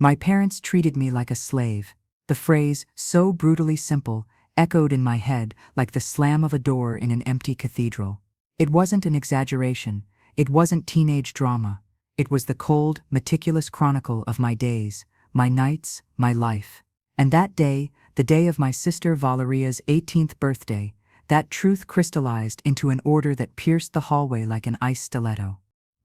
My parents treated me like a slave. The phrase, so brutally simple, echoed in my head like the slam of a door in an empty cathedral. It wasn't an exaggeration. It wasn't teenage drama. It was the cold, meticulous chronicle of my days, my nights, my life. And that day, the day of my sister Valeria's 18th birthday, that truth crystallized into an order that pierced the hallway like an ice stiletto.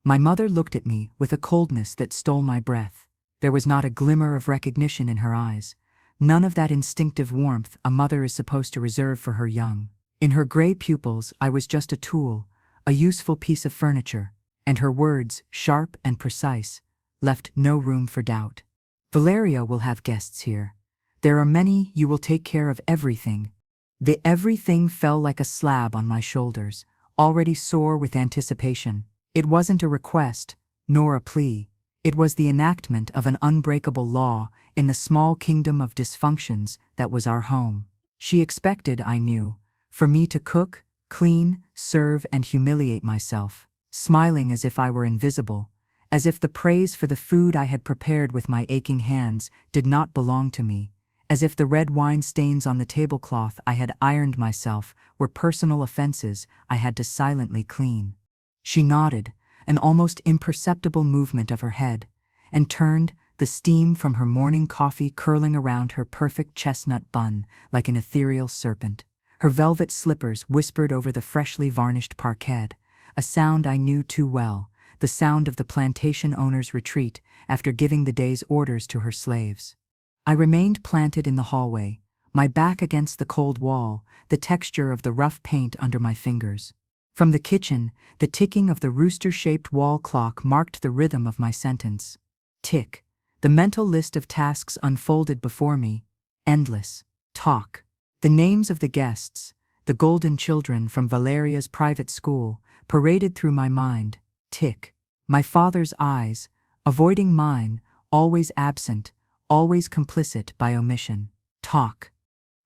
My mother looked at me with a coldness that stole my breath. There was not a glimmer of recognition in her eyes, none of that instinctive warmth a mother is supposed to reserve for her young. In her gray pupils, I was just a tool, a useful piece of furniture, and her words, sharp and precise, left no room for doubt. Valeria will have guests here. There are many, you will take care of everything. The everything fell like a slab on my shoulders, already sore with anticipation. It wasn't a request, nor a plea. It was the enactment of an unbreakable law in the small kingdom of dysfunctions that was our home. She expected, I knew, for me to cook, clean, serve, and humiliate myself, smiling as if I were invisible, as if the praise for the food I had prepared with my aching hands did not belong to me, as if the red wine stains on the tablecloth I had ironed myself were personal offenses I had to silently clean. She nodded, an almost imperceptible movement of her head, and turned, the steam from her morning coffee curling around her perfect chestnut bun like an ethereal serpent. Her velvet slippers whispered over the freshly varnished parquet, a sound I knew too well, the sound of the plantation owner's retreat after giving the day's orders to her slaves. I remained planted in the hallway, my back against the cold wall, the texture of the rough paint under my fingers. From the kitchen, the ticking of the rooster-shaped wall clock marked the rhythm of my sentence. Tick. The mental list of tasks unfolded before me, endless. Talk. The names of the guests, the golden children from Valeria's private school, paraded through my mind. Tick. My father's eyes, avoiding mine, always absent, always complicit by omission. Talk.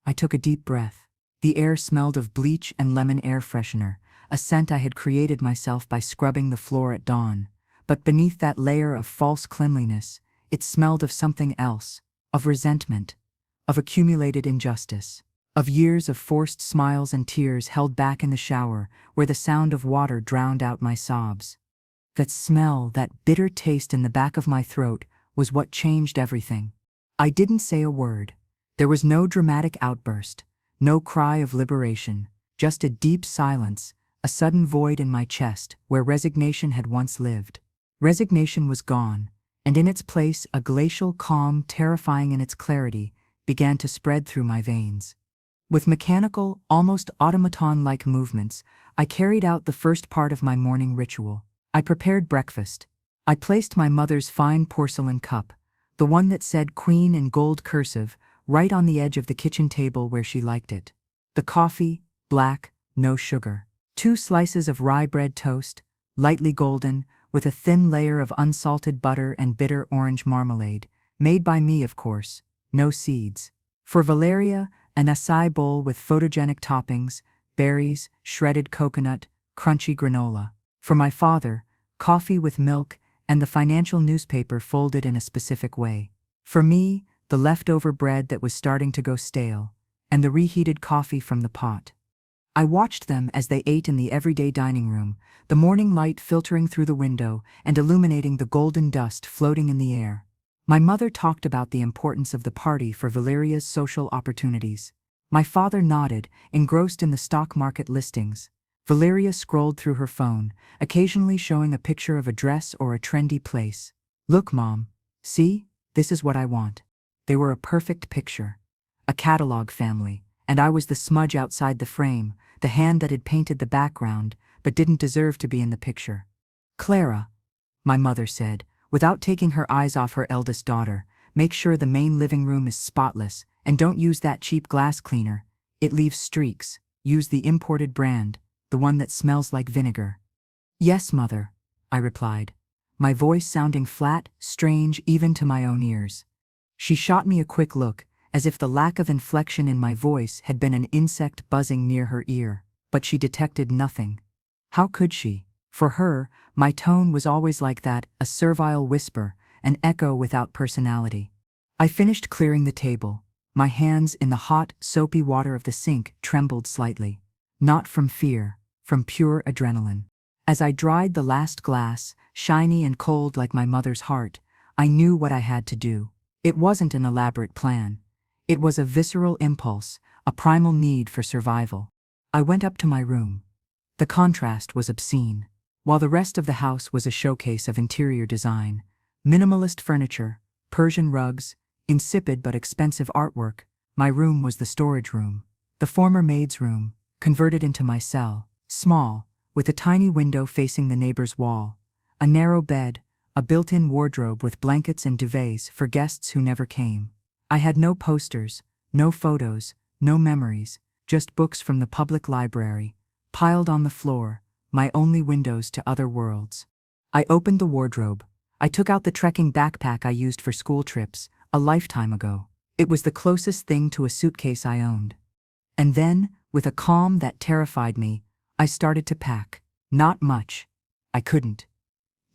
I took a deep breath. The air smelled of bleach and lemon air freshener, a scent I had created myself by scrubbing the floor at dawn. But beneath that layer of false cleanliness, it smelled of something else, of resentment, of accumulated injustice, of years of forced smiles and tears held back in the shower where the sound of water drowned out my sobs. That smell, that bitter taste in the back of my throat, was what changed everything. I didn't say a word. There was no dramatic outburst, no cry of liberation, just a deep silence, a sudden void in my chest where resignation had once lived. Resignation was gone, and in its place a glacial calm, terrifying in its clarity, began to spread through my veins. With mechanical, almost automaton-like movements, I carried out the first part of my morning ritual. I prepared breakfast. I placed my mother's fine porcelain cup, the one that said Queen in gold cursive, right on the edge of the kitchen table where she liked it. The coffee, black, no sugar. 2 slices of rye bread toast, lightly golden, with a thin layer of unsalted butter and bitter orange marmalade, made by me, of course, no seeds. For Valeria, an acai bowl with photogenic toppings, berries, shredded coconut, crunchy granola. For my father, coffee with milk and the financial newspaper folded in a specific way. For me, the leftover bread that was starting to go stale, and the reheated coffee from the pot. I watched them as they ate in the everyday dining room, the morning light filtering through the window and illuminating the golden dust floating in the air. My mother talked about the importance of the party for Valeria's social opportunities. My father nodded, engrossed in the stock market listings. Valeria scrolled through her phone, occasionally showing a picture of a dress or a trendy place. Look, Mom. See? This is what I want. They were a perfect picture. A catalog family, and I was the smudge outside the frame, the hand that had painted the background, but didn't deserve to be in the picture. Clara, my mother said, without taking her eyes off her eldest daughter, make sure the main living room is spotless, and don't use that cheap glass cleaner. It leaves streaks. Use the imported brand, the one that smells like vinegar. Yes, Mother, I replied, my voice sounding flat, strange even to my own ears. She shot me a quick look, as if the lack of inflection in my voice had been an insect buzzing near her ear, but she detected nothing. How could she? For her, my tone was always like that, a servile whisper, an echo without personality. I finished clearing the table. My hands in the hot, soapy water of the sink trembled slightly. Not from fear, from pure adrenaline. As I dried the last glass, shiny and cold like my mother's heart, I knew what I had to do. It wasn't an elaborate plan. It was a visceral impulse, a primal need for survival. I went up to my room. The contrast was obscene. While the rest of the house was a showcase of interior design, minimalist furniture, Persian rugs, insipid but expensive artwork, my room was the storage room. The former maid's room, converted into my cell, small, with a tiny window facing the neighbor's wall, a narrow bed, a built-in wardrobe with blankets and duvets for guests who never came. I had no posters, no photos, no memories, just books from the public library, piled on the floor, my only windows to other worlds. I opened the wardrobe. I took out the trekking backpack I used for school trips, a lifetime ago. It was the closest thing to a suitcase I owned. And then, with a calm that terrified me, I started to pack. Not much. I couldn't.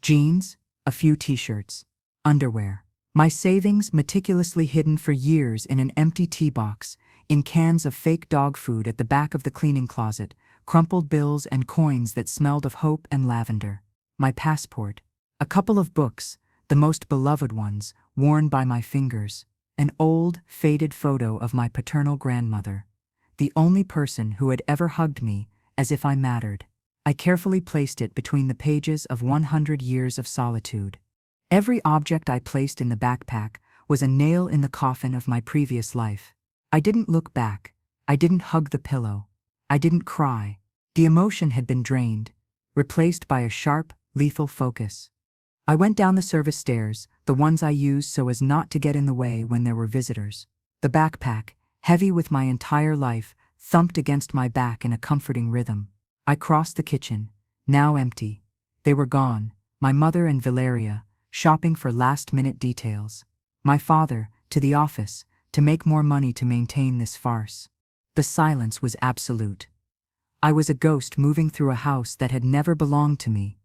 Jeans, a few t-shirts, underwear. My savings meticulously hidden for years in an empty tea box, in cans of fake dog food at the back of the cleaning closet, crumpled bills and coins that smelled of hope and lavender. My passport. A couple of books, the most beloved ones, worn by my fingers. An old, faded photo of my paternal grandmother. The only person who had ever hugged me, as if I mattered. I carefully placed it between the pages of 100 Years of Solitude. Every object I placed in the backpack was a nail in the coffin of my previous life. I didn't look back. I didn't hug the pillow. I didn't cry. The emotion had been drained, replaced by a sharp, lethal focus. I went down the service stairs, the ones I used so as not to get in the way when there were visitors. The backpack, heavy with my entire life, thumped against my back in a comforting rhythm. I crossed the kitchen, now empty. They were gone, my mother and Valeria, shopping for last-minute details. My father, to the office, to make more money to maintain this farce. The silence was absolute. I was a ghost moving through a house that had never belonged to me.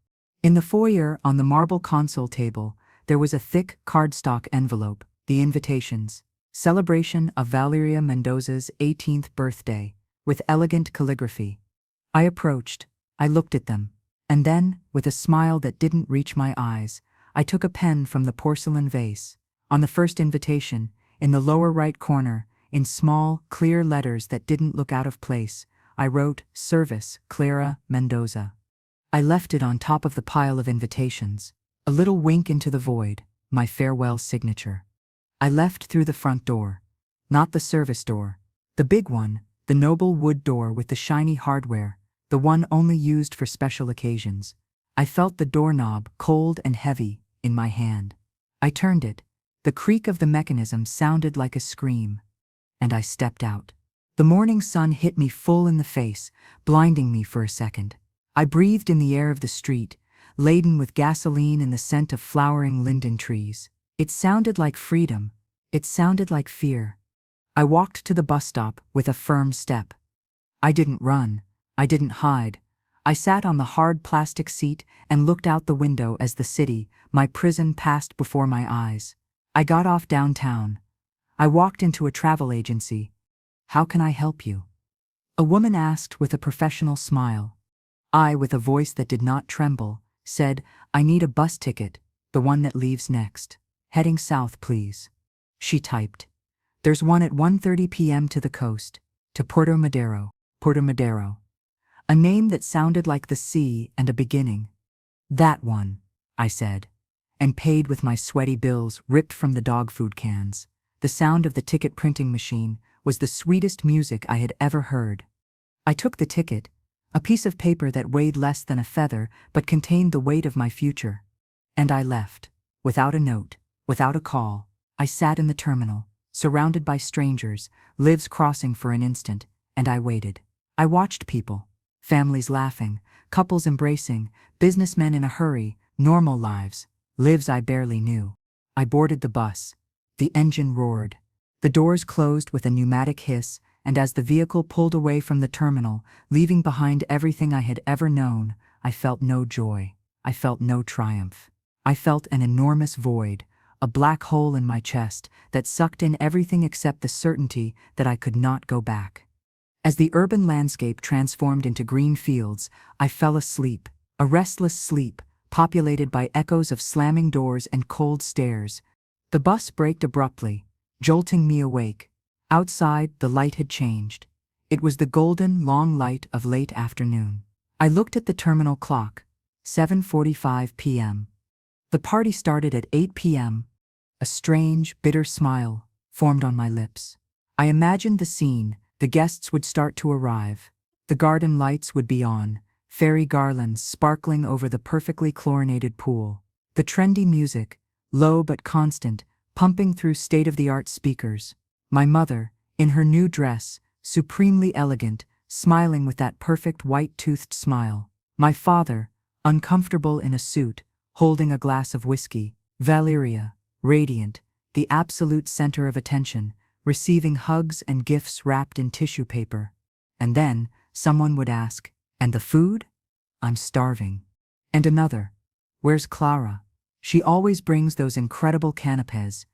In the foyer, on the marble console table, there was a thick cardstock envelope, the invitations. Celebration of Valeria Mendoza's 18th birthday, with elegant calligraphy. I approached, I looked at them, and then, with a smile that didn't reach my eyes, I took a pen from the porcelain vase. On the first invitation, in the lower right corner, in small, clear letters that didn't look out of place, I wrote, Service, Clara Mendoza. I left it on top of the pile of invitations, a little wink into the void, my farewell signature. I left through the front door, not the service door, the big one, the noble wood door with the shiny hardware, the one only used for special occasions. I felt the doorknob, cold and heavy, in my hand. I turned it. The creak of the mechanism sounded like a scream, and I stepped out. The morning sun hit me full in the face, blinding me for a second. I breathed in the air of the street, laden with gasoline and the scent of flowering linden trees. It sounded like freedom. It sounded like fear. I walked to the bus stop with a firm step. I didn't run. I didn't hide. I sat on the hard plastic seat and looked out the window as the city, my prison, passed before my eyes. I got off downtown. I walked into a travel agency. How can I help you? A woman asked with a professional smile. I, with a voice that did not tremble, said, I need a bus ticket, the one that leaves next. Heading south, please. She typed. There's one at 1:30 p.m. to the coast, to Puerto Madero. Puerto Madero. A name that sounded like the sea and a beginning. That one, I said, and paid with my sweaty bills ripped from the dog food cans. The sound of the ticket printing machine was the sweetest music I had ever heard. I took the ticket, a piece of paper that weighed less than a feather but contained the weight of my future. And I left, without a note, without a call. I sat in the terminal, surrounded by strangers, lives crossing for an instant, and I waited. I watched people, families laughing, couples embracing, businessmen in a hurry, normal lives, lives I barely knew. I boarded the bus. The engine roared. The doors closed with a pneumatic hiss, and as the vehicle pulled away from the terminal, leaving behind everything I had ever known, I felt no joy. I felt no triumph. I felt an enormous void, a black hole in my chest that sucked in everything except the certainty that I could not go back. As the urban landscape transformed into green fields, I fell asleep, a restless sleep, populated by echoes of slamming doors and cold stares. The bus braked abruptly, jolting me awake. Outside, the light had changed. It was the golden, long light of late afternoon. I looked at the terminal clock. 7:45 p.m. The party started at 8 p.m. A strange, bitter smile formed on my lips. I imagined the scene. The guests would start to arrive. The garden lights would be on, fairy garlands sparkling over the perfectly chlorinated pool. The trendy music, low but constant, pumping through state-of-the-art speakers. My mother, in her new dress, supremely elegant, smiling with that perfect white-toothed smile. My father, uncomfortable in a suit, holding a glass of whiskey. Valeria, radiant, the absolute center of attention, receiving hugs and gifts wrapped in tissue paper. And then, someone would ask, "And the food?" "I'm starving." And another, "Where's Clara? She always brings those incredible canapés."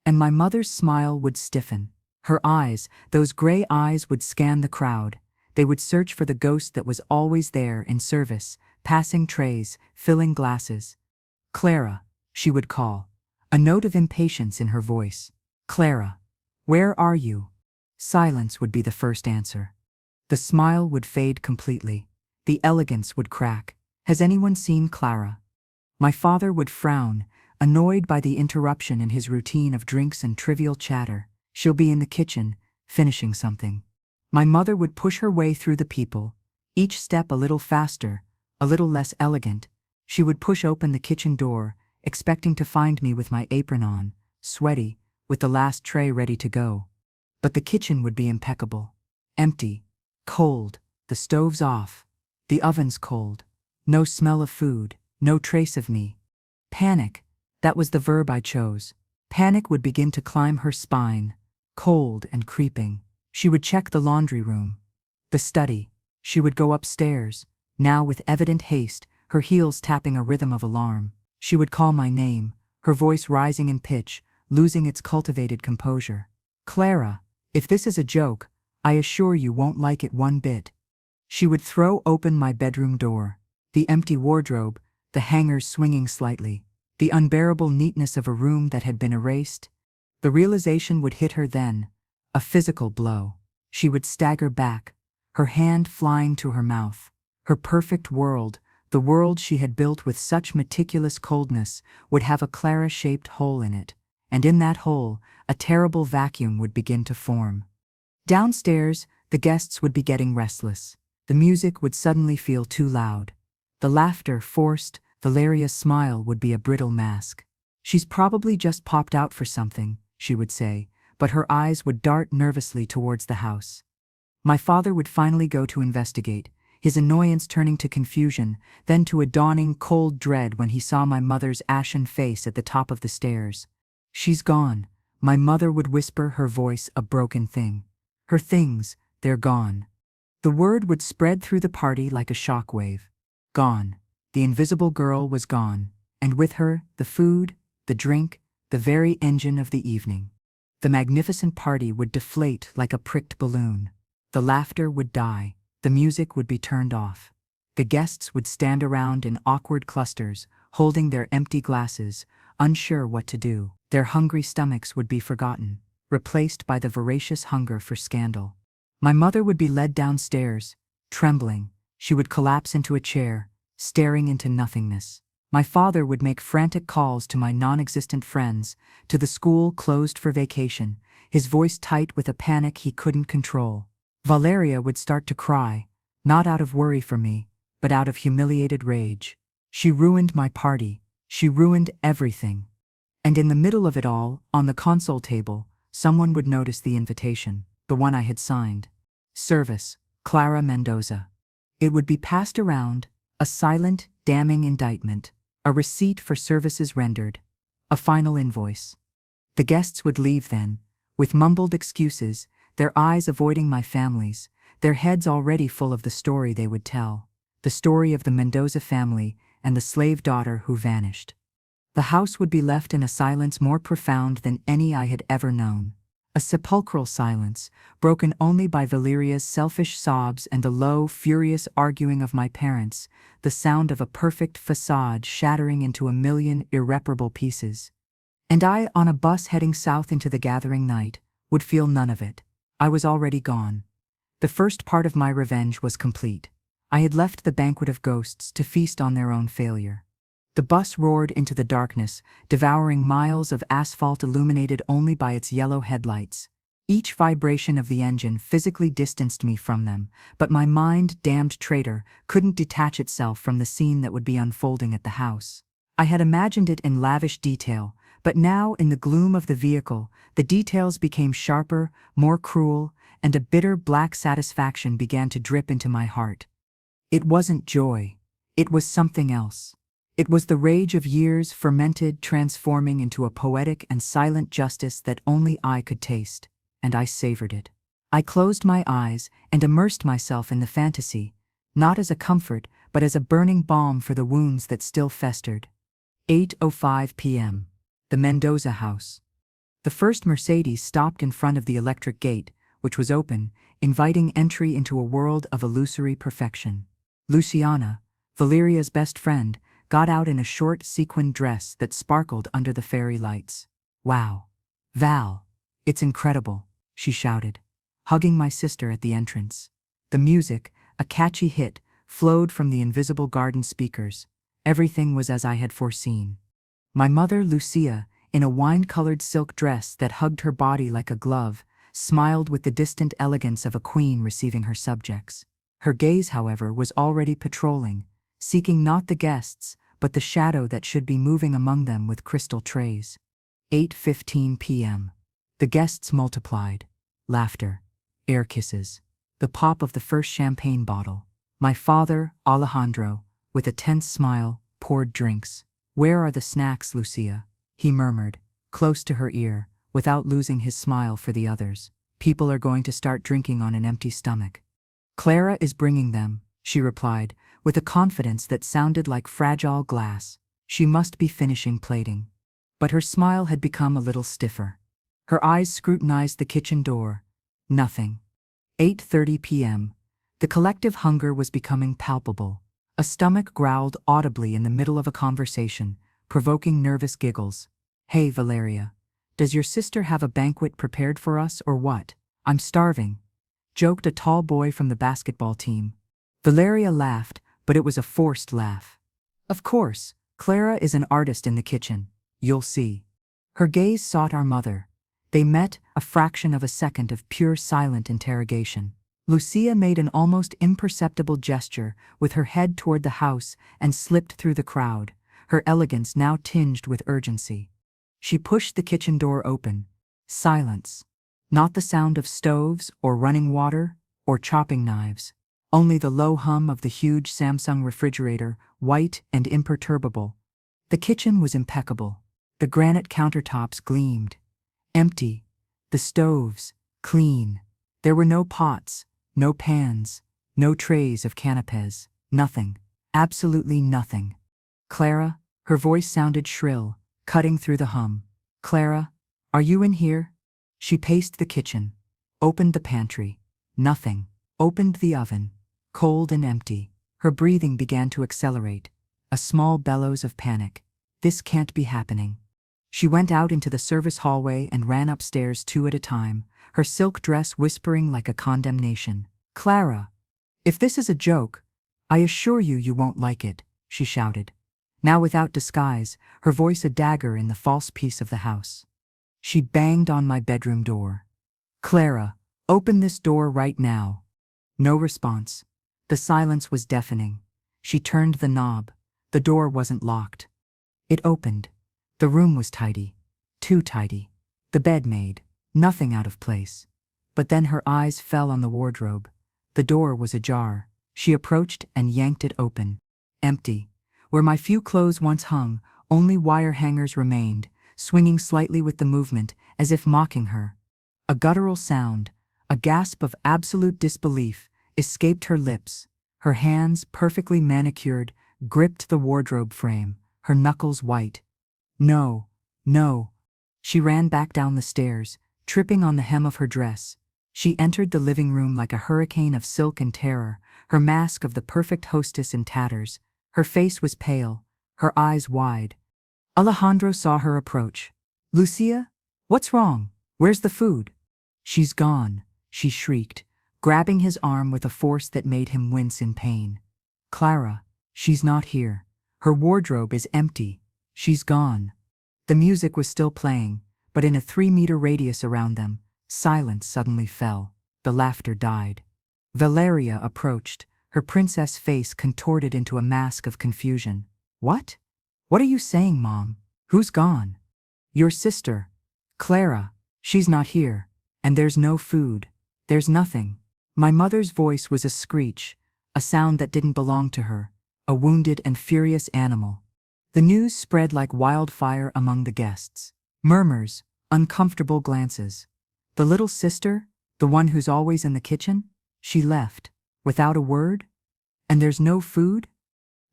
And my mother's smile would stiffen. Her eyes, those gray eyes, would scan the crowd. They would search for the ghost that was always there in service, passing trays, filling glasses. "Clara," she would call, a note of impatience in her voice. "Clara, where are you?" Silence would be the first answer. The smile would fade completely. The elegance would crack. "Has anyone seen Clara?" My father would frown, annoyed by the interruption in his routine of drinks and trivial chatter. "She'll be in the kitchen, finishing something." My mother would push her way through the people, each step a little faster, a little less elegant. She would push open the kitchen door, expecting to find me with my apron on, sweaty, with the last tray ready to go. But the kitchen would be impeccable. Empty, cold, the stoves off, the ovens cold, no smell of food, no trace of me. Panic, that was the verb I chose. Panic would begin to climb her spine, cold and creeping. She would check the laundry room, the study. She would go upstairs, now with evident haste, her heels tapping a rhythm of alarm. She would call my name, her voice rising in pitch, losing its cultivated composure. "Clara, if this is a joke, I assure you won't like it one bit." She would throw open my bedroom door. The empty wardrobe, the hangers swinging slightly, the unbearable neatness of a room that had been erased. The realization would hit her then, a physical blow. She would stagger back, her hand flying to her mouth. Her perfect world, the world she had built with such meticulous coldness, would have a Clara-shaped hole in it, and in that hole, a terrible vacuum would begin to form. Downstairs, the guests would be getting restless. The music would suddenly feel too loud. The laughter, forced, Valeria's smile would be a brittle mask. "She's probably just popped out for something," she would say, but her eyes would dart nervously towards the house. My father would finally go to investigate, his annoyance turning to confusion, then to a dawning cold dread when he saw my mother's ashen face at the top of the stairs. "She's gone," my mother would whisper, her voice a broken thing. "Her things, they're gone." The word would spread through the party like a shockwave. Gone. The invisible girl was gone, and with her, the food, the drink, the very engine of the evening. The magnificent party would deflate like a pricked balloon. The laughter would die. The music would be turned off. The guests would stand around in awkward clusters, holding their empty glasses, unsure what to do. Their hungry stomachs would be forgotten, replaced by the voracious hunger for scandal. My mother would be led downstairs, trembling. She would collapse into a chair, staring into nothingness. My father would make frantic calls to my non-existent friends, to the school closed for vacation, his voice tight with a panic he couldn't control. Valeria would start to cry, not out of worry for me, but out of humiliated rage. She ruined my party. She ruined everything. And in the middle of it all, on the console table, someone would notice the invitation, the one I had signed. Service, Clara Mendoza. It would be passed around, a silent, damning indictment, a receipt for services rendered, a final invoice. The guests would leave then, with mumbled excuses, their eyes avoiding my family's, their heads already full of the story they would tell, the story of the Mendoza family and the slave daughter who vanished. The house would be left in a silence more profound than any I had ever known. A sepulchral silence, broken only by Valeria's selfish sobs and the low, furious arguing of my parents, the sound of a perfect facade shattering into a million irreparable pieces. And I, on a bus heading south into the gathering night, would feel none of it. I was already gone. The first part of my revenge was complete. I had left the banquet of ghosts to feast on their own failure. The bus roared into the darkness, devouring miles of asphalt illuminated only by its yellow headlights. Each vibration of the engine physically distanced me from them, but my mind, damned traitor, couldn't detach itself from the scene that would be unfolding at the house. I had imagined it in lavish detail, but now, in the gloom of the vehicle, the details became sharper, more cruel, and a bitter black satisfaction began to drip into my heart. It wasn't joy. It was something else. It was the rage of years fermented, transforming into a poetic and silent justice that only I could taste, and I savored it. I closed my eyes and immersed myself in the fantasy, not as a comfort, but as a burning balm for the wounds that still festered. 8:05 p.m. The Mendoza House. The first Mercedes stopped in front of the electric gate, which was open, inviting entry into a world of illusory perfection. Luciana, Valeria's best friend, got out in a short sequined dress that sparkled under the fairy lights. "Wow. Val, it's incredible," she shouted, hugging my sister at the entrance. The music, a catchy hit, flowed from the invisible garden speakers. Everything was as I had foreseen. My mother, Lucia, in a wine-colored silk dress that hugged her body like a glove, smiled with the distant elegance of a queen receiving her subjects. Her gaze, however, was already patrolling, seeking not the guests, but the shadow that should be moving among them with crystal trays. 8:15 p.m. The guests multiplied. Laughter, air kisses, the pop of the first champagne bottle. My father, Alejandro, with a tense smile, poured drinks. "Where are the snacks, Lucia?" he murmured, close to her ear, without losing his smile for the others. "People are going to start drinking on an empty stomach." "Clara is bringing them," she replied, with a confidence that sounded like fragile glass. She must be finishing plating. But her smile had become a little stiffer. Her eyes scrutinized the kitchen door. Nothing. 8:30 p.m. The collective hunger was becoming palpable. A stomach growled audibly in the middle of a conversation, provoking nervous giggles. "Hey, Valeria, does your sister have a banquet prepared for us or what? I'm starving," joked a tall boy from the basketball team. Valeria laughed, but it was a forced laugh. "Of course, Clara is an artist in the kitchen. You'll see." Her gaze sought our mother. They met, a fraction of a second of pure silent interrogation. Lucia made an almost imperceptible gesture, with her head toward the house, and slipped through the crowd, her elegance now tinged with urgency. She pushed the kitchen door open. Silence. Not the sound of stoves, or running water, or chopping knives. Only the low hum of the huge Samsung refrigerator, white and imperturbable. The kitchen was impeccable. The granite countertops gleamed. Empty. The stoves, clean. There were no pots, no pans, no trays of canapés. Nothing. Absolutely nothing. "Clara," her voice sounded shrill, cutting through the hum. "Clara, are you in here?" She paced the kitchen, opened the pantry. Nothing. Opened the oven. Cold and empty. Her breathing began to accelerate. A small bellows of panic. "This can't be happening." She went out into the service hallway and ran upstairs 2 at a time, her silk dress whispering like a condemnation. "Clara, if this is a joke, I assure you you won't like it," she shouted. Now without disguise, her voice a dagger in the false peace of the house. She banged on my bedroom door. "Clara, open this door right now." No response. The silence was deafening. She turned the knob. The door wasn't locked. It opened. The room was tidy. Too tidy. The bed made. Nothing out of place. But then her eyes fell on the wardrobe. The door was ajar. She approached and yanked it open. Empty. Where my few clothes once hung, only wire hangers remained, swinging slightly with the movement, as if mocking her. A guttural sound, a gasp of absolute disbelief, escaped her lips. Her hands, perfectly manicured, gripped the wardrobe frame, her knuckles white. No, no. She ran back down the stairs, tripping on the hem of her dress. She entered the living room like a hurricane of silk and terror, her mask of the perfect hostess in tatters. Her face was pale, her eyes wide. Alejandro saw her approach. Lucia? What's wrong? Where's the food? She's gone, she shrieked, grabbing his arm with a force that made him wince in pain. Clara, she's not here. Her wardrobe is empty. She's gone. The music was still playing, but in a 3-meter radius around them, silence suddenly fell. The laughter died. Valeria approached, her princess face contorted into a mask of confusion. What? What are you saying, Mom? Who's gone? Your sister. Clara. She's not here. And there's no food. There's nothing. My mother's voice was a screech, a sound that didn't belong to her, a wounded and furious animal. The news spread like wildfire among the guests. Murmurs, uncomfortable glances. The little sister, the one who's always in the kitchen, she left, without a word? And there's no food?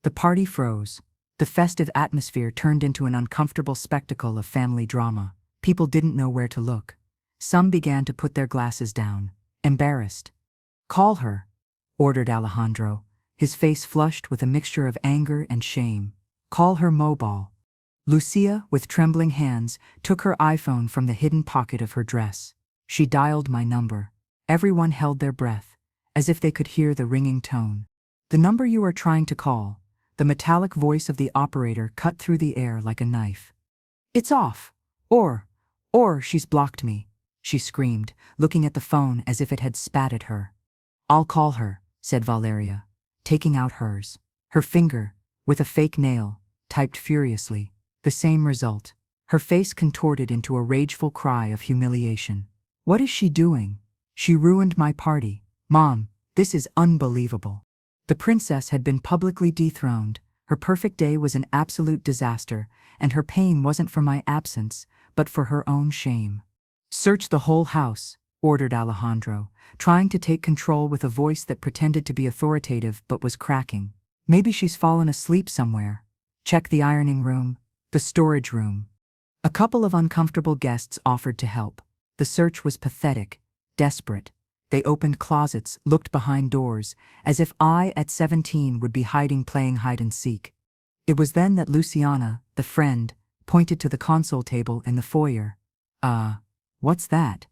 The party froze. The festive atmosphere turned into an uncomfortable spectacle of family drama. People didn't know where to look. Some began to put their glasses down, embarrassed. Call her, ordered Alejandro, his face flushed with a mixture of anger and shame. Call her Mobile. Lucia, with trembling hands, took her iPhone from the hidden pocket of her dress. She dialed my number. Everyone held their breath, as if they could hear the ringing tone. The number you are trying to call. The metallic voice of the operator cut through the air like a knife. It's off. Or she's blocked me, she screamed, looking at the phone as if it had spat at her. I'll call her, said Valeria, taking out hers. Her finger, with a fake nail, typed furiously. The same result. Her face contorted into a rageful cry of humiliation. What is she doing? She ruined my party. Mom, this is unbelievable. The princess had been publicly dethroned. Her perfect day was an absolute disaster, and her pain wasn't for my absence, but for her own shame. Search the whole house, ordered Alejandro, trying to take control with a voice that pretended to be authoritative but was cracking. Maybe she's fallen asleep somewhere. Check the ironing room, the storage room. A couple of uncomfortable guests offered to help. The search was pathetic, desperate. They opened closets, looked behind doors, as if I, at 17, would be hiding playing hide-and-seek. It was then that Luciana, the friend, pointed to the console table in the foyer. What's that?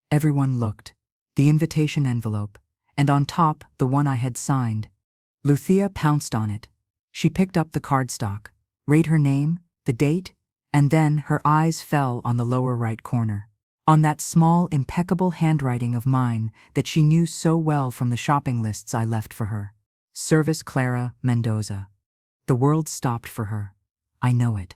Everyone looked. The invitation envelope, and on top, the one I had signed. Lucia pounced on it. She picked up the cardstock, read her name, the date, and then her eyes fell on the lower right corner. On that small, impeccable handwriting of mine that she knew so well from the shopping lists I left for her. Service Clara Mendoza. The world stopped for her. I know it.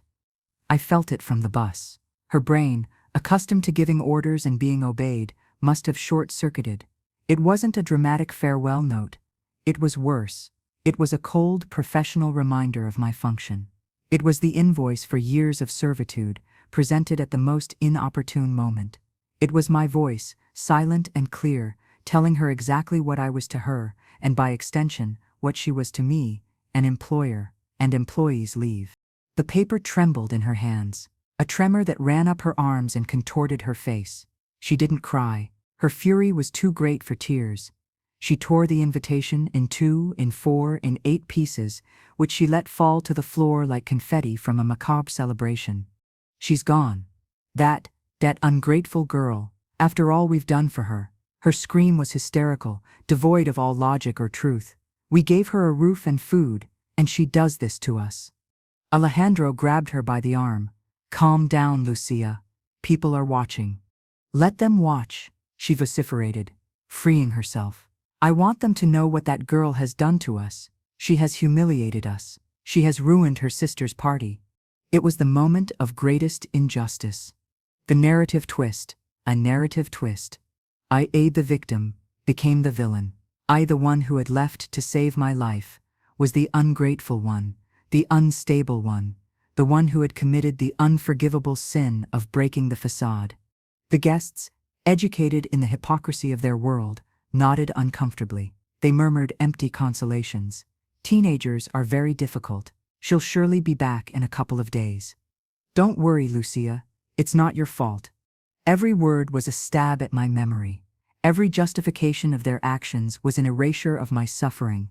I felt it from the bus. Her brain, accustomed to giving orders and being obeyed, must have short-circuited. It wasn't a dramatic farewell note. It was worse. It was a cold, professional reminder of my function. It was the invoice for years of servitude, presented at the most inopportune moment. It was my voice, silent and clear, telling her exactly what I was to her, and by extension, what she was to me, an employer, and employees leave. The paper trembled in her hands, a tremor that ran up her arms and contorted her face. She didn't cry. Her fury was too great for tears. She tore the invitation in 2, in 4, in 8 pieces, which she let fall to the floor like confetti from a macabre celebration. She's gone. That ungrateful girl, after all we've done for her. Her scream was hysterical, devoid of all logic or truth. We gave her a roof and food, and she does this to us. Alejandro grabbed her by the arm. Calm down, Lucia. People are watching. Let them watch, she vociferated, freeing herself. I want them to know what that girl has done to us. She has humiliated us. She has ruined her sister's party. It was the moment of greatest injustice. The narrative twist, a narrative twist. I, the victim, became the villain. I, the one who had left to save my life, was the ungrateful one, the unstable one, the one who had committed the unforgivable sin of breaking the facade. The guests, educated in the hypocrisy of their world, nodded uncomfortably. They murmured empty consolations. Teenagers are very difficult. She'll surely be back in a couple of days. Don't worry, Lucia. It's not your fault. Every word was a stab at my memory. Every justification of their actions was an erasure of my suffering.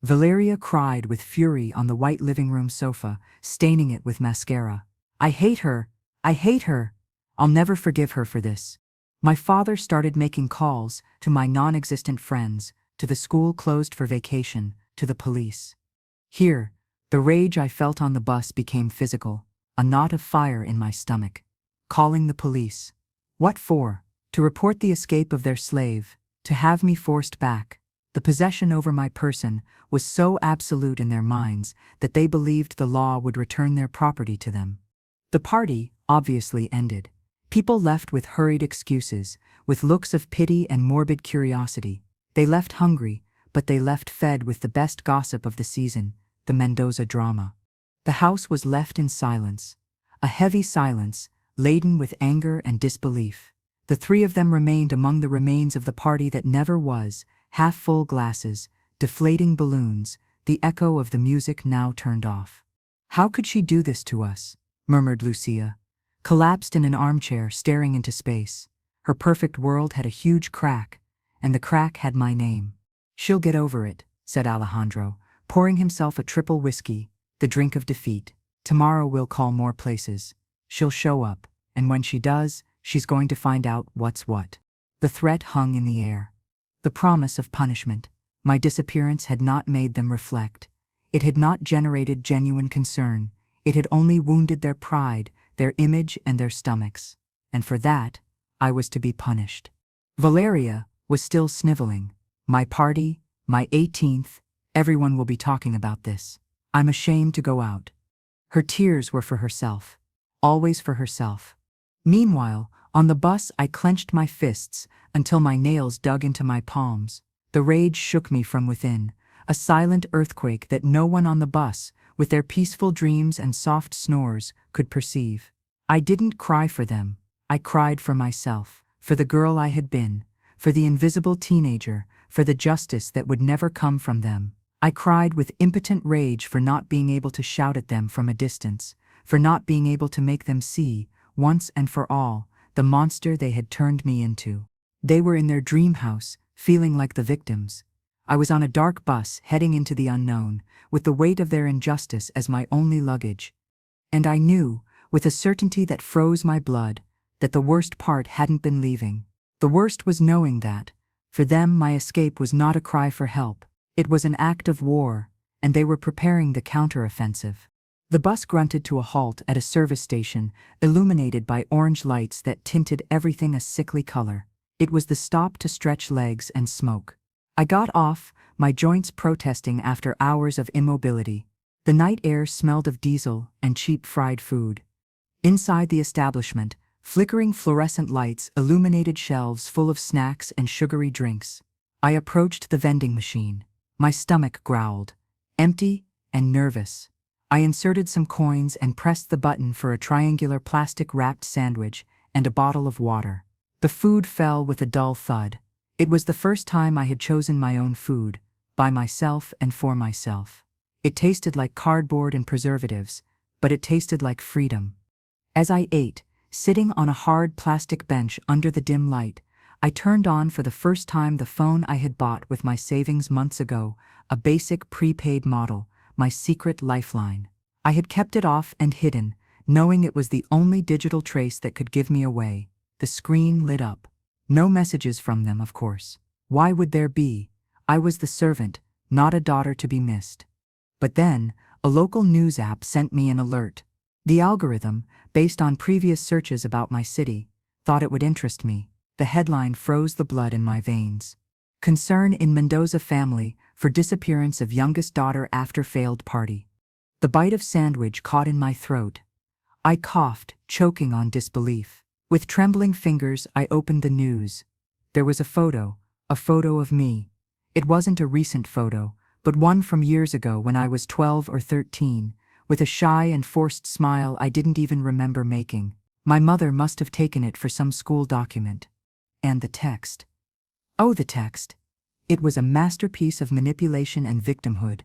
Valeria cried with fury on the white living room sofa, staining it with mascara. I hate her. I hate her. I'll never forgive her for this. My father started making calls to my non-existent friends, to the school closed for vacation, to the police. Here, the rage I felt on the bus became physical, a knot of fire in my stomach. Calling the police. What for? To report the escape of their slave, to have me forced back. The possession over my person was so absolute in their minds that they believed the law would return their property to them. The party obviously ended. People left with hurried excuses, with looks of pity and morbid curiosity. They left hungry, but they left fed with the best gossip of the season, the Mendoza drama. The house was left in silence, a heavy silence, laden with anger and disbelief. The three of them remained among the remains of the party that never was, half-full glasses, deflating balloons, the echo of the music now turned off. How could she do this to us? Murmured Lucia, collapsed in an armchair staring into space. Her perfect world had a huge crack, and the crack had my name. She'll get over it, said Alejandro, pouring himself a triple whiskey, the drink of defeat. Tomorrow we'll call more places. She'll show up, and when she does, she's going to find out what's what. The threat hung in the air. The promise of punishment. My disappearance had not made them reflect. It had not generated genuine concern. It had only wounded their pride, their image, and their stomachs. And for that, I was to be punished. Valeria was still sniveling. My party, my 18th, everyone will be talking about this. I'm ashamed to go out. Her tears were for herself. Always for herself. Meanwhile, on the bus I clenched my fists until my nails dug into my palms. The rage shook me from within, a silent earthquake that no one on the bus, with their peaceful dreams and soft snores, could perceive. I didn't cry for them. I cried for myself, for the girl I had been, for the invisible teenager, for the justice that would never come from them. I cried with impotent rage for not being able to shout at them from a distance, for not being able to make them see, once and for all, the monster they had turned me into. They were in their dream house, feeling like the victims. I was on a dark bus heading into the unknown, with the weight of their injustice as my only luggage. And I knew, with a certainty that froze my blood, that the worst part hadn't been leaving. The worst was knowing that, for them my escape was not a cry for help. It was an act of war, and they were preparing the counter-offensive. The bus grunted to a halt at a service station, illuminated by orange lights that tinted everything a sickly color. It was the stop to stretch legs and smoke. I got off, my joints protesting after hours of immobility. The night air smelled of diesel and cheap fried food. Inside the establishment, flickering fluorescent lights illuminated shelves full of snacks and sugary drinks. I approached the vending machine. My stomach growled, empty and nervous. I inserted some coins and pressed the button for a triangular plastic-wrapped sandwich and a bottle of water. The food fell with a dull thud. It was the first time I had chosen my own food, by myself and for myself. It tasted like cardboard and preservatives, but it tasted like freedom. As I ate, sitting on a hard plastic bench under the dim light, I turned on for the first time the phone I had bought with my savings months ago, a basic prepaid model, my secret lifeline. I had kept it off and hidden, knowing it was the only digital trace that could give me away. The screen lit up. No messages from them, of course. Why would there be? I was the servant, not a daughter to be missed. But then, a local news app sent me an alert. The algorithm, based on previous searches about my city, thought it would interest me. The headline froze the blood in my veins. Concern in Mendoza family for disappearance of youngest daughter after failed party. The bite of sandwich caught in my throat. I coughed, choking on disbelief. With trembling fingers, I opened the news. There was a photo of me. It wasn't a recent photo, but one from years ago when I was 12 or 13, with a shy and forced smile I didn't even remember making. My mother must have taken it for some school document. And the text. Oh, the text. It was a masterpiece of manipulation and victimhood.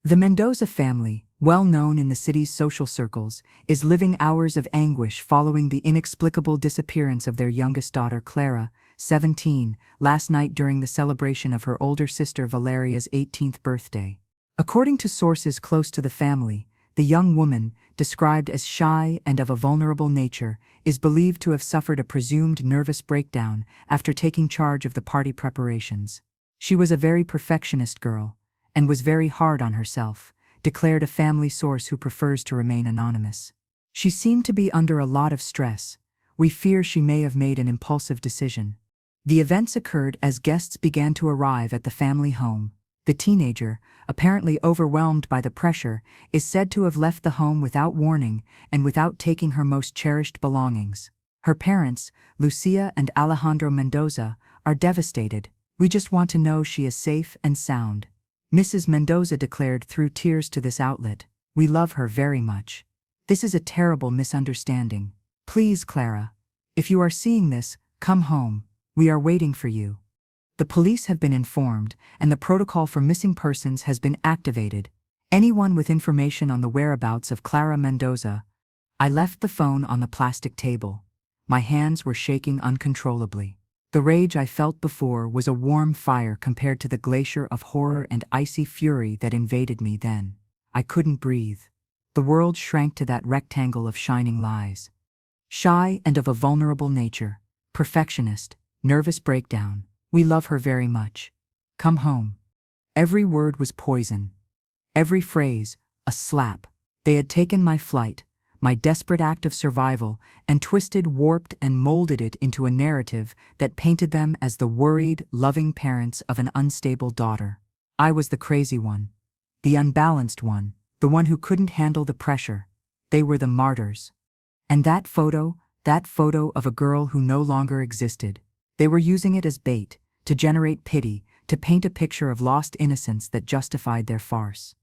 The Mendoza family, well known in the city's social circles, is living hours of anguish following the inexplicable disappearance of their youngest daughter, Clara, 17, last night during the celebration of her older sister Valeria's 18th birthday. According to sources close to the family, the young woman, described as shy and of a vulnerable nature, is believed to have suffered a presumed nervous breakdown after taking charge of the party preparations. She was a very perfectionist girl, and was very hard on herself, declared a family source who prefers to remain anonymous. She seemed to be under a lot of stress. We fear she may have made an impulsive decision. The events occurred as guests began to arrive at the family home. The teenager, apparently overwhelmed by the pressure, is said to have left the home without warning and without taking her most cherished belongings. Her parents, Lucia and Alejandro Mendoza, are devastated. "We just want to know she is safe and sound," Mrs. Mendoza declared through tears to this outlet. "We love her very much. This is a terrible misunderstanding. Please, Clara, if you are seeing this, come home. We are waiting for you." The police have been informed, and the protocol for missing persons has been activated. Anyone with information on the whereabouts of Clara Mendoza. I left the phone on the plastic table. My hands were shaking uncontrollably. The rage I felt before was a warm fire compared to the glacier of horror and icy fury that invaded me then. I couldn't breathe. The world shrank to that rectangle of shining lies. Shy and of a vulnerable nature, perfectionist, nervous breakdown. We love her very much. Come home. Every word was poison. Every phrase, a slap. They had taken my flight, my desperate act of survival, and twisted, warped, and molded it into a narrative that painted them as the worried, loving parents of an unstable daughter. I was the crazy one, the unbalanced one, the one who couldn't handle the pressure. They were the martyrs. And that photo of a girl who no longer existed. They were using it as bait, to generate pity, to paint a picture of lost innocence that justified their farce.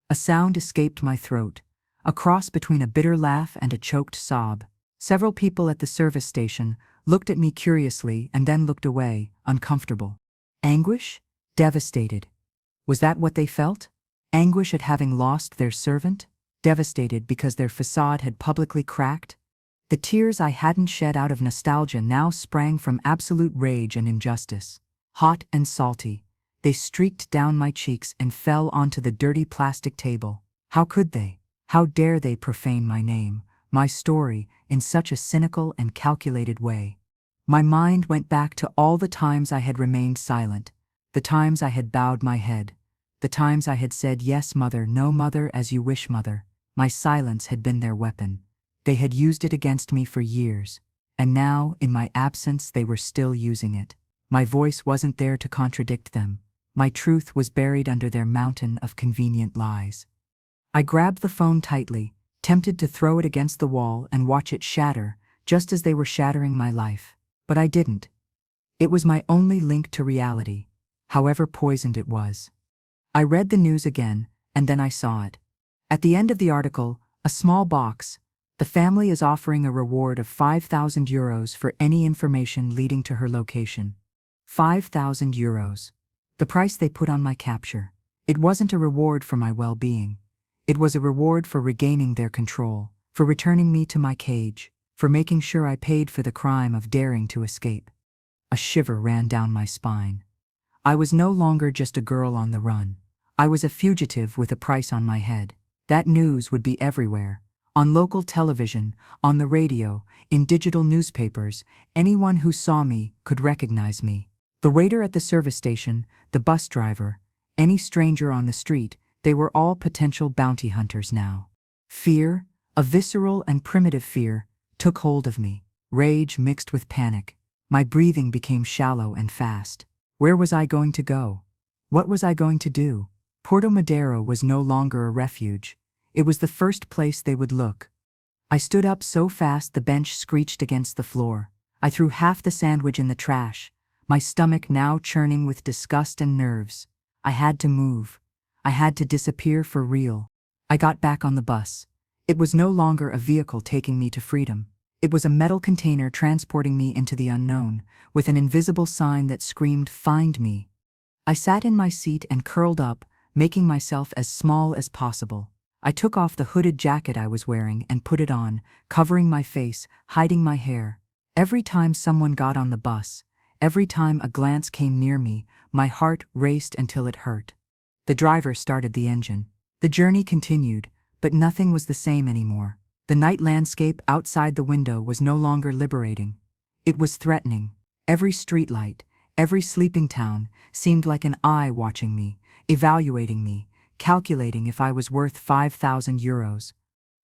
A sound escaped my throat, a cross between a bitter laugh and a choked sob. Several people at the service station looked at me curiously and then looked away, uncomfortable. Anguish? Devastated. Was that what they felt? Anguish at having lost their servant? Devastated because their facade had publicly cracked? The tears I hadn't shed out of nostalgia now sprang from absolute rage and injustice. Hot and salty, they streaked down my cheeks and fell onto the dirty plastic table. How could they? How dare they profane my name, my story, in such a cynical and calculated way? My mind went back to all the times I had remained silent, the times I had bowed my head, the times I had said, "Yes, mother, no, mother, as you wish, mother." My silence had been their weapon. They had used it against me for years, and now, in my absence, they were still using it. My voice wasn't there to contradict them. My truth was buried under their mountain of convenient lies. I grabbed the phone tightly, tempted to throw it against the wall and watch it shatter, just as they were shattering my life. But I didn't. It was my only link to reality, however poisoned it was. I read the news again, and then I saw it. At the end of the article, a small box. The family is offering a reward of €5,000 for any information leading to her location. €5,000. The price they put on my capture. It wasn't a reward for my well-being. It was a reward for regaining their control, for returning me to my cage, for making sure I paid for the crime of daring to escape. A shiver ran down my spine. I was no longer just a girl on the run. I was a fugitive with a price on my head. That news would be everywhere. On local television, on the radio, in digital newspapers. Anyone who saw me could recognize me. The waiter at the service station, the bus driver, any stranger on the street, they were all potential bounty hunters now. Fear, a visceral and primitive fear, took hold of me. Rage mixed with panic. My breathing became shallow and fast. Where was I going to go? What was I going to do? Puerto Madero was no longer a refuge. It was the first place they would look. I stood up so fast the bench screeched against the floor. I threw half the sandwich in the trash, my stomach now churning with disgust and nerves. I had to move. I had to disappear for real. I got back on the bus. It was no longer a vehicle taking me to freedom. It was a metal container transporting me into the unknown, with an invisible sign that screamed, "Find me." I sat in my seat and curled up, making myself as small as possible. I took off the hooded jacket I was wearing and put it on, covering my face, hiding my hair. Every time someone got on the bus, every time a glance came near me, my heart raced until it hurt. The driver started the engine. The journey continued, but nothing was the same anymore. The night landscape outside the window was no longer liberating. It was threatening. Every streetlight, every sleeping town seemed like an eye watching me, evaluating me, calculating if I was worth 5,000 euros.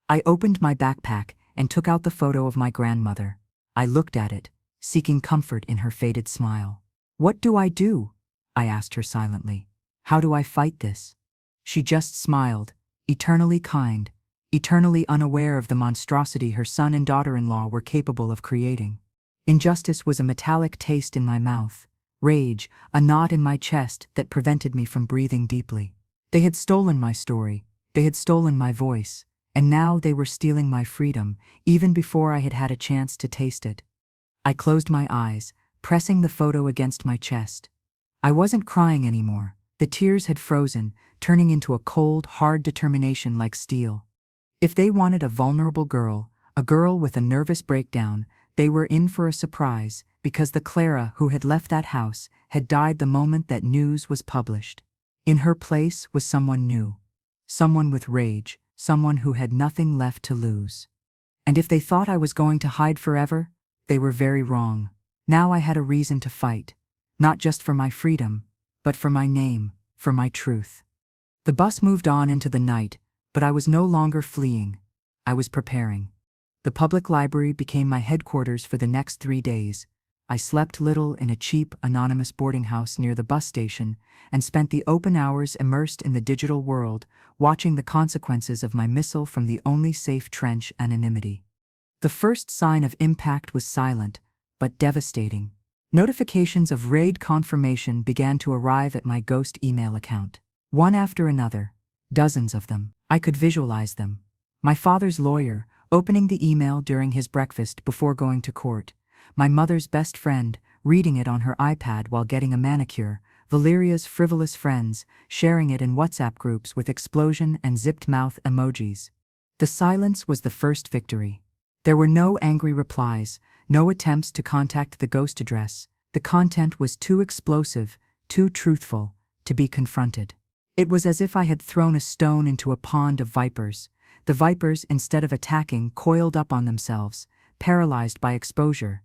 I opened my backpack and took out the photo of my grandmother. I looked at it, seeking comfort in her faded smile. "What do I do?" I asked her silently. "How do I fight this?" She just smiled, eternally kind, eternally unaware of the monstrosity her son and daughter-in-law were capable of creating. Injustice was a metallic taste in my mouth, rage, a knot in my chest that prevented me from breathing deeply. They had stolen my story, they had stolen my voice, and now they were stealing my freedom, even before I had had a chance to taste it. I closed my eyes, pressing the photo against my chest. I wasn't crying anymore. The tears had frozen, turning into a cold, hard determination like steel. If they wanted a vulnerable girl, a girl with a nervous breakdown, they were in for a surprise, because the Clara who had left that house had died the moment that news was published. In her place was someone new. Someone with rage, someone who had nothing left to lose. And if they thought I was going to hide forever, they were very wrong. Now I had a reason to fight, not just for my freedom, but for my name, for my truth. The bus moved on into the night, but I was no longer fleeing. I was preparing. The public library became my headquarters for the next 3 days. I slept little in a cheap, anonymous boarding house near the bus station and spent the open hours immersed in the digital world, watching the consequences of my missile from the only safe trench, anonymity. The first sign of impact was silent, but devastating. Notifications of raid confirmation began to arrive at my ghost email account. One after another, dozens of them. I could visualize them. My father's lawyer, opening the email during his breakfast before going to court. My mother's best friend, reading it on her iPad while getting a manicure. Valeria's frivolous friends, sharing it in WhatsApp groups with explosion and zipped mouth emojis. The silence was the first victory. There were no angry replies, no attempts to contact the ghost address. The content was too explosive, too truthful, to be confronted. It was as if I had thrown a stone into a pond of vipers. The vipers, instead of attacking, coiled up on themselves, paralyzed by exposure.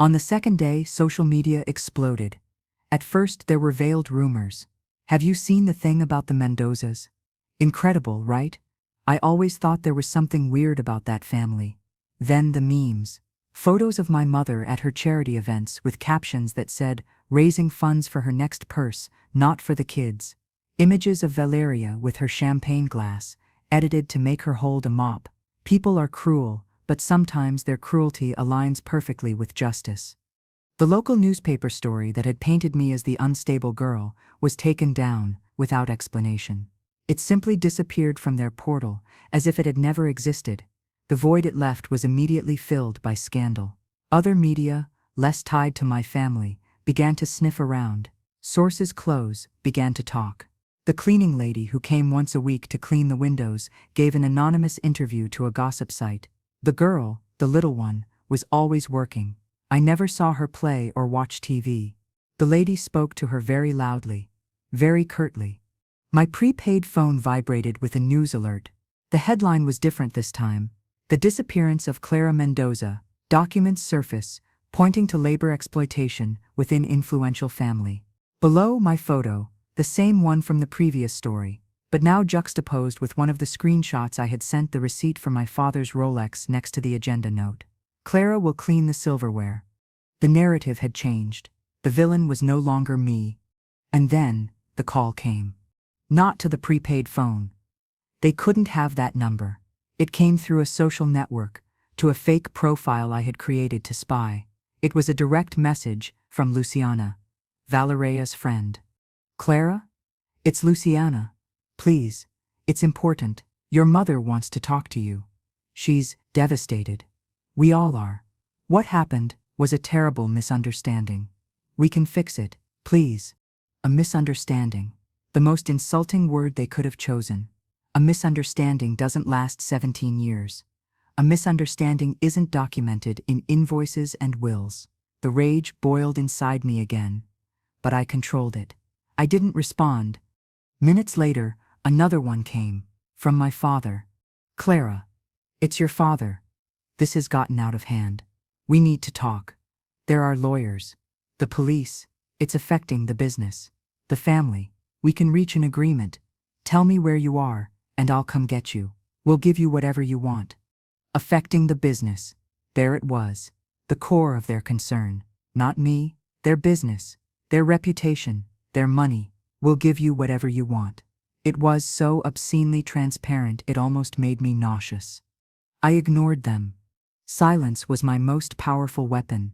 On the second day, social media exploded. At first, there were veiled rumors. "Have you seen the thing about the Mendozas? Incredible, right? I always thought there was something weird about that family." Then the memes. Photos of my mother at her charity events with captions that said, "Raising funds for her next purse, not for the kids." Images of Valeria with her champagne glass, edited to make her hold a mop. People are cruel, but sometimes their cruelty aligns perfectly with justice. The local newspaper story that had painted me as the unstable girl was taken down, without explanation. It simply disappeared from their portal, as if it had never existed. The void it left was immediately filled by scandal. Other media, less tied to my family, began to sniff around. Sources close began to talk. The cleaning lady who came once a week to clean the windows gave an anonymous interview to a gossip site. The girl, the little one, was always working. I never saw her play or watch TV. The lady spoke to her very loudly, very curtly. My prepaid phone vibrated with a news alert. The headline was different this time. The disappearance of Clara Mendoza, documents surface, pointing to labor exploitation within influential family. Below my photo, the same one from the previous story, but now juxtaposed with one of the screenshots I had sent the receipt for my father's Rolex next to the agenda note. Clara will clean the silverware. The narrative had changed. The villain was no longer me. And then, the call came. Not to the prepaid phone. They couldn't have that number. It came through a social network, to a fake profile I had created to spy. It was a direct message from Luciana, Valeria's friend. "Clara? It's Luciana. Please, it's important. Your mother wants to talk to you. She's devastated. We all are. What happened was a terrible misunderstanding. We can fix it, please." A misunderstanding. The most insulting word they could have chosen. A misunderstanding doesn't last 17 years. A misunderstanding isn't documented in invoices and wills. The rage boiled inside me again, but I controlled it. I didn't respond. Minutes later, another one came, from my father. Clara, it's your father. This has gotten out of hand. We need to talk. There are lawyers. The police. It's affecting the business. The family. We can reach an agreement. Tell me where you are, and I'll come get you. We'll give you whatever you want. Affecting the business. There it was. The core of their concern. Not me, their business, their reputation, their money. We'll give you whatever you want. It was so obscenely transparent it almost made me nauseous. I ignored them. Silence was my most powerful weapon.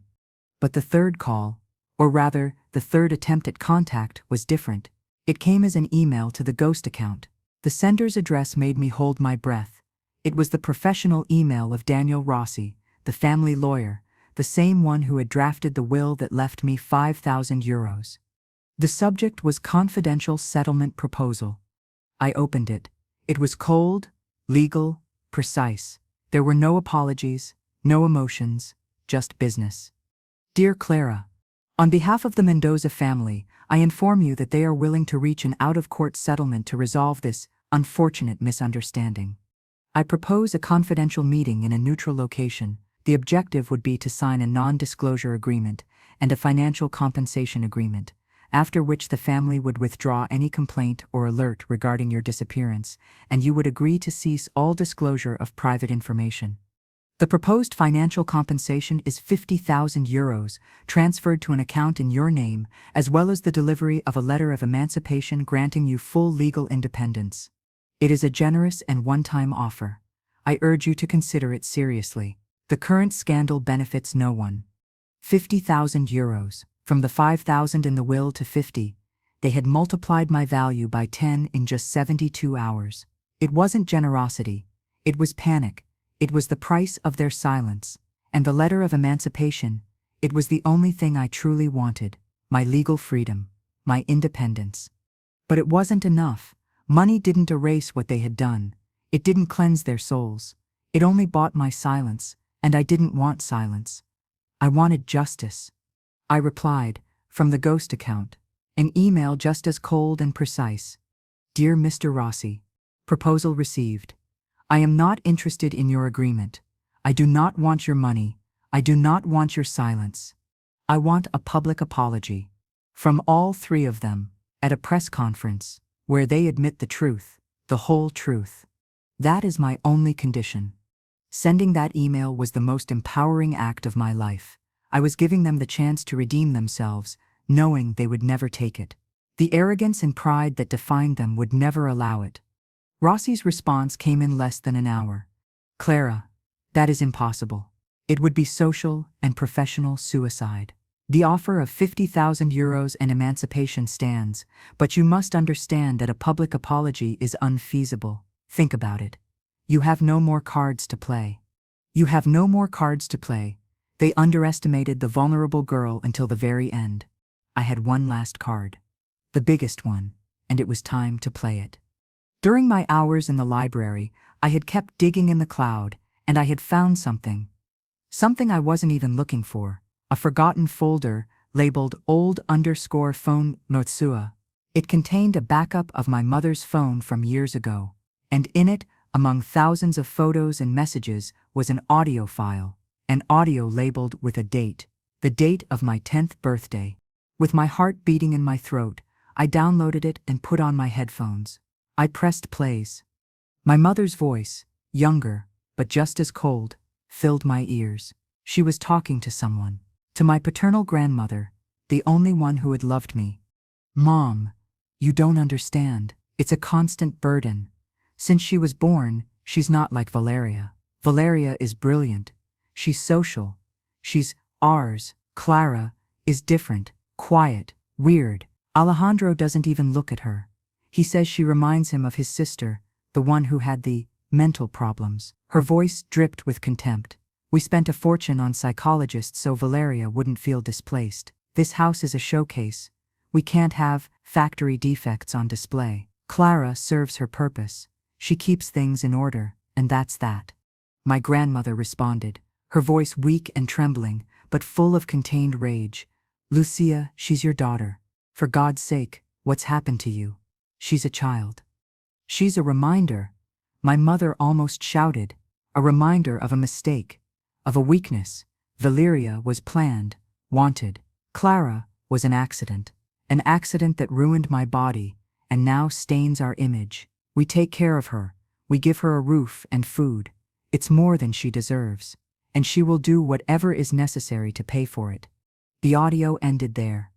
But the third call, or rather, the third attempt at contact, was different. It came as an email to the Ghost account. The sender's address made me hold my breath. It was the professional email of Daniel Rossi, the family lawyer, the same one who had drafted the will that left me €5,000. The subject was confidential settlement proposal. I opened it. It was cold, legal, precise. There were no apologies, no emotions, just business. Dear Clara, on behalf of the Mendoza family, I inform you that they are willing to reach an out-of-court settlement to resolve this unfortunate misunderstanding. I propose a confidential meeting in a neutral location. The objective would be to sign a non-disclosure agreement and a financial compensation agreement, after which the family would withdraw any complaint or alert regarding your disappearance, and you would agree to cease all disclosure of private information. The proposed financial compensation is €50,000 transferred to an account in your name, as well as the delivery of a letter of emancipation granting you full legal independence. It is a generous and one-time offer. I urge you to consider it seriously. The current scandal benefits no one. €50,000. From the 5,000 in the will to 50, they had multiplied my value by 10 in just 72 hours. It wasn't generosity. It was panic. It was the price of their silence. And the letter of emancipation, it was the only thing I truly wanted, my legal freedom, my independence. But it wasn't enough. Money didn't erase what they had done. It didn't cleanse their souls. It only bought my silence, and I didn't want silence. I wanted justice. I replied, from the Ghost account, an email just as cold and precise. Dear Mr. Rossi, proposal received. I am not interested in your agreement. I do not want your money. I do not want your silence. I want a public apology. From all three of them, at a press conference, where they admit the truth, the whole truth. That is my only condition. Sending that email was the most empowering act of my life. I was giving them the chance to redeem themselves, knowing they would never take it. The arrogance and pride that defined them would never allow it. Rossi's response came in less than an hour. Clara, that is impossible. It would be social and professional suicide. The offer of €50,000 and emancipation stands, but you must understand that a public apology is unfeasible. Think about it. You have no more cards to play. You have no more cards to play. They underestimated the vulnerable girl until the very end. I had one last card. The biggest one, and it was time to play it. During my hours in the library, I had kept digging in the cloud, and I had found something. Something I wasn't even looking for. A forgotten folder, labeled old_phone Northsua. It contained a backup of my mother's phone from years ago, and in it, among thousands of photos and messages, was an audio file, an audio labeled with a date, the date of my 10th birthday. With my heart beating in my throat, I downloaded it and put on my headphones. I pressed plays. My mother's voice, younger, but just as cold, filled my ears. She was talking to someone. To my paternal grandmother, the only one who had loved me. Mom, you don't understand. It's a constant burden. Since she was born, she's not like Valeria. Valeria is brilliant. She's social. She's ours. Clara is different, quiet, weird. Alejandro doesn't even look at her. He says she reminds him of his sister, the one who had the mental problems. Her voice dripped with contempt. We spent a fortune on psychologists so Valeria wouldn't feel displaced. This house is a showcase. We can't have factory defects on display. Clara serves her purpose. She keeps things in order, and that's that. My grandmother responded, her voice weak and trembling, but full of contained rage. Lucia, she's your daughter. For God's sake, what's happened to you? She's a child. She's a reminder. My mother almost shouted. A reminder of a mistake, of a weakness. Valeria was planned, wanted. Clara was an accident that ruined my body, and now stains our image. We take care of her. We give her a roof and food. It's more than she deserves, and she will do whatever is necessary to pay for it. The audio ended there.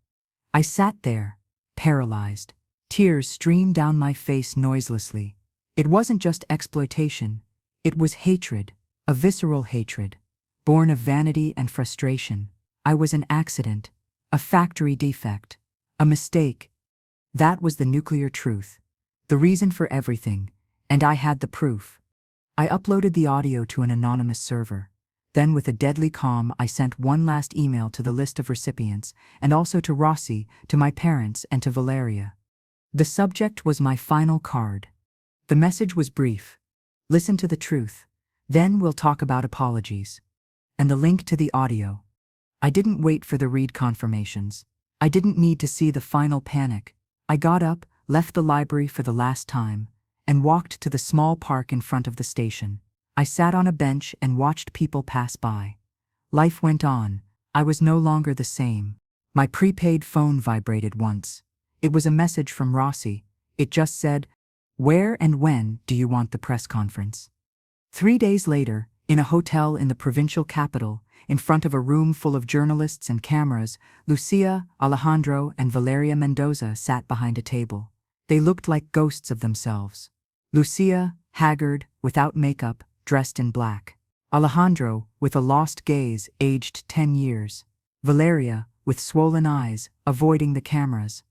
I sat there, paralyzed. Tears streamed down my face noiselessly. It wasn't just exploitation. It was hatred, a visceral hatred, born of vanity and frustration. I was an accident, a factory defect, a mistake. That was the nuclear truth, the reason for everything, and I had the proof. I uploaded the audio to an anonymous server. Then with a deadly calm I sent one last email to the list of recipients, and also to Rossi, to my parents, and to Valeria. The subject was my final card. The message was brief. Listen to the truth. Then we'll talk about apologies. And the link to the audio. I didn't wait for the read confirmations. I didn't need to see the final panic. I got up, left the library for the last time, and walked to the small park in front of the station. I sat on a bench and watched people pass by. Life went on. I was no longer the same. My prepaid phone vibrated once. It was a message from Rossi. It just said, "Where and when do you want the press conference?" 3 days later, in a hotel in the provincial capital, in front of a room full of journalists and cameras, Lucia, Alejandro, and Valeria Mendoza sat behind a table. They looked like ghosts of themselves. Lucia, haggard, without makeup, dressed in black. Alejandro, with a lost gaze, aged 10 years. Valeria, with swollen eyes, avoiding the cameras.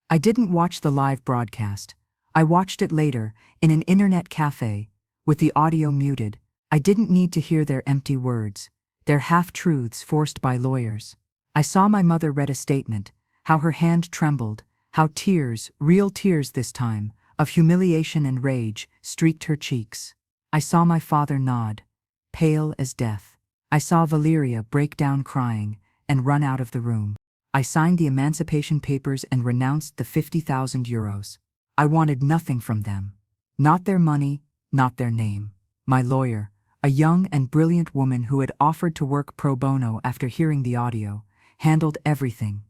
I didn't watch the live broadcast. I watched it later, in an internet cafe, with the audio muted. I didn't need to hear their empty words, their half-truths forced by lawyers. I saw my mother read a statement, how her hand trembled, how tears, real tears this time, of humiliation and rage, streaked her cheeks. I saw my father nod, pale as death. I saw Valeria break down crying and run out of the room. I signed the emancipation papers and renounced the 50,000 euros. I wanted nothing from them. Not their money, not their name. My lawyer, a young and brilliant woman who had offered to work pro bono after hearing the audio, handled everything.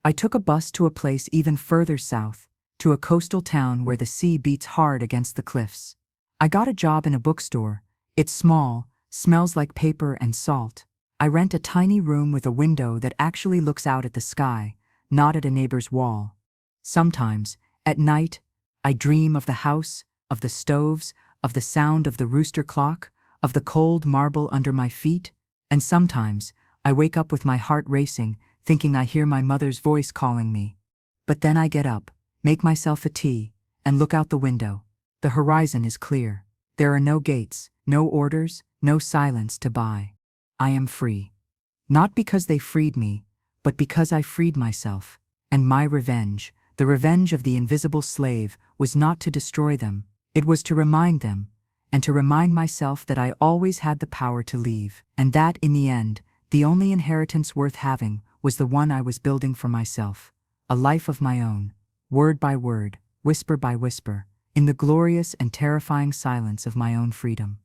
I took a bus to a place even further south, to a coastal town where the sea beats hard against the cliffs. I got a job in a bookstore. It's small, smells like paper and salt. I rent a tiny room with a window that actually looks out at the sky, not at a neighbor's wall. Sometimes, at night, I dream of the house, of the stoves, of the sound of the rooster clock, of the cold marble under my feet, and sometimes I wake up with my heart racing, thinking I hear my mother's voice calling me. But then I get up, make myself a tea, and look out the window. The horizon is clear. There are no gates, no orders, no silence to buy. I am free. Not because they freed me, but because I freed myself. And my revenge, the revenge of the invisible slave, was not to destroy them. It was to remind them, and to remind myself that I always had the power to leave, and that, in the end, the only inheritance worth having was the one I was building for myself. A life of my own, word by word, whisper by whisper, in the glorious and terrifying silence of my own freedom.